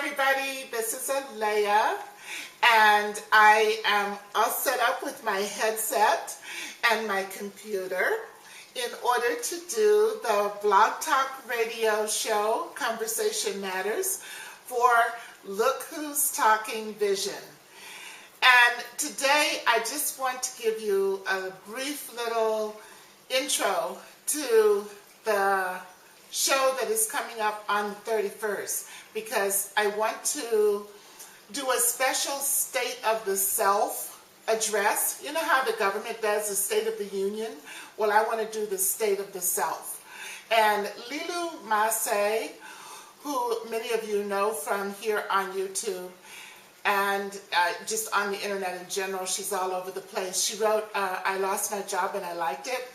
everybody, this is Alea, and I am all set up with my headset and my computer in order to do the Blog Talk Radio show, Conversation Matters, for Look Who's Talking Vision. And today I just want to give you a brief little intro to the show that is coming up on the 31st, because I want to do a special State of the Self address. You know how the government does the State of the Union? Well, I want to do the State of the Self. And Lilu Masay, who many of you know from here on YouTube, and just on the internet in general, she's all over the place. She wrote, I lost my job and I liked it.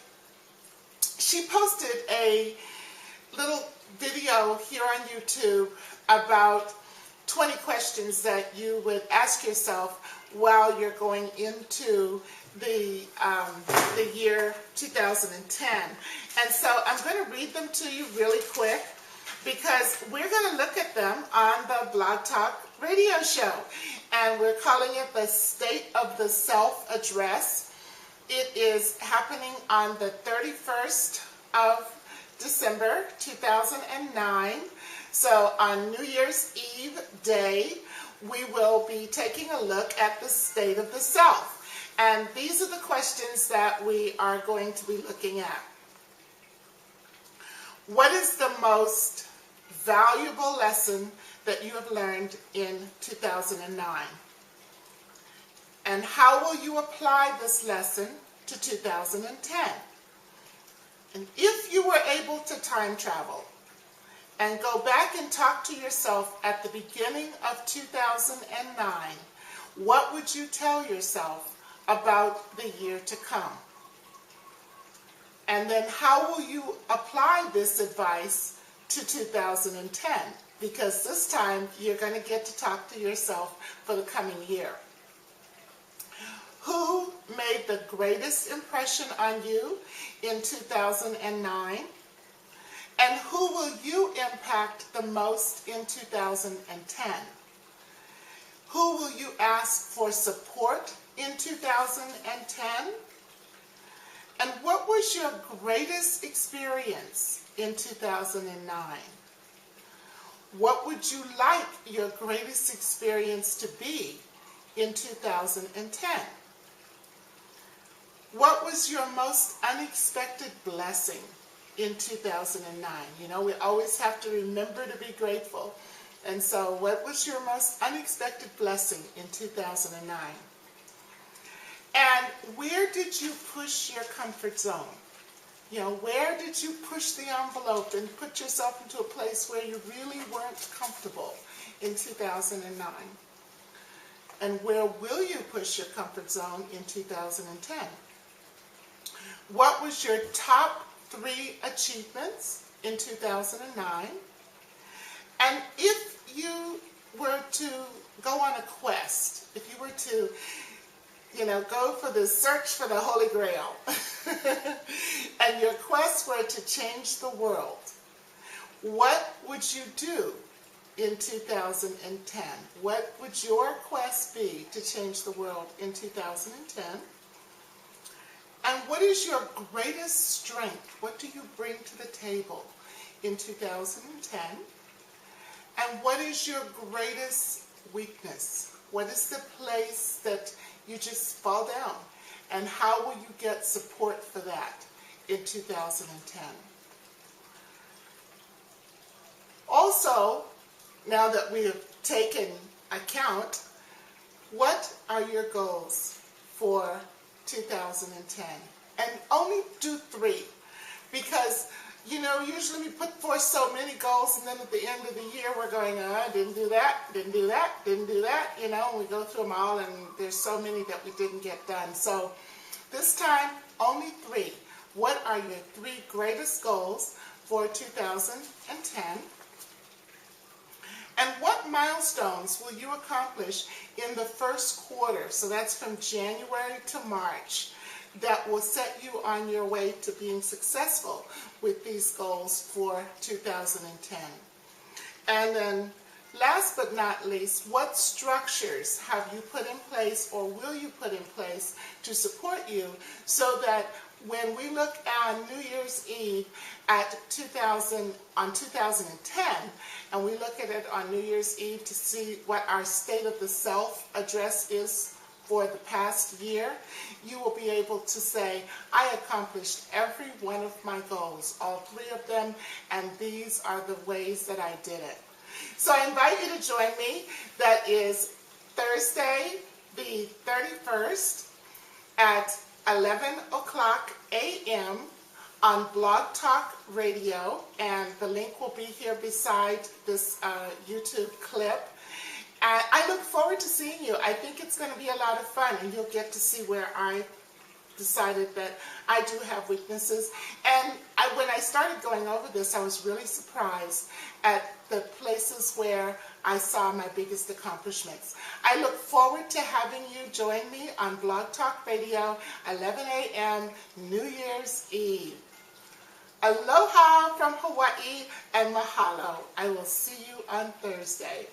She posted a little video here on YouTube about 20 questions that you would ask yourself while you're going into the year 2010. And so I'm going to read them to you really quick, because we're going to look at them on the Blog Talk Radio show. And we're calling it the State of the Self Address. It is happening on the 31st of December 2009. So on New Year's Eve day, we will be taking a look at the state of the self. And these are the questions that we are going to be looking at. What is the most valuable lesson that you have learned in 2009? And how will you apply this lesson to 2010? And if you were able to time travel and go back and talk to yourself at the beginning of 2009, what would you tell yourself about the year to come? And then how will you apply this advice to 2010? Because this time you're going to get to talk to yourself for the coming year. Who made the greatest impression on you in 2009? And who will you impact the most in 2010? Who will you ask for support in 2010? And what was your greatest experience in 2009? What would you like your greatest experience to be in 2010? What was your most unexpected blessing in 2009? You know, we always have to remember to be grateful. And so what was your most unexpected blessing in 2009? And where did you push your comfort zone? You know, where did you push the envelope and put yourself into a place where you really weren't comfortable in 2009? And where will you push your comfort zone in 2010? What was your top 3 achievements in 2009? And if you were to go on a quest, if you were to, you know, go for the search for the Holy Grail, and your quest were to change the world, what would you do in 2010? What would your quest be to change the world in 2010? And what is your greatest strength? What do you bring to the table in 2010? And what is your greatest weakness? What is the place that you just fall down? And how will you get support for that in 2010? Also, now that we have taken account, what are your goals for 2010? And only do 3, because, you know, usually we put forth so many goals, and then at the end of the year we're going, didn't do that, didn't do that, didn't do that, you know, and we go through them all, and there's so many that we didn't get done. So this time, only 3. What are your 3 greatest goals for 2010? And what milestones will you accomplish in the first quarter, so that's from January to March, that will set you on your way to being successful with these goals for 2010? And then Last but not least, what structures have you put in place or will you put in place to support you so that when we look on New Year's Eve at 2010, and we look at it on New Year's Eve to see what our State of the Self address is for the past year, you will be able to say, I accomplished every one of my goals, all 3 of them, and these are the ways that I did it. So I invite you to join me. That is Thursday, the 31st at 11 o'clock a.m. on Blog Talk Radio, and the link will be here beside this YouTube clip. And I look forward to seeing you. I think it's going to be a lot of fun, and you'll get to see where I decided that I do have weaknesses. And when I started going over this, I was really surprised at the places where I saw my biggest accomplishments. I look forward to having you join me on Blog Talk Radio, 11 a.m. New Year's Eve. Aloha from Hawaii and mahalo. I will see you on Thursday.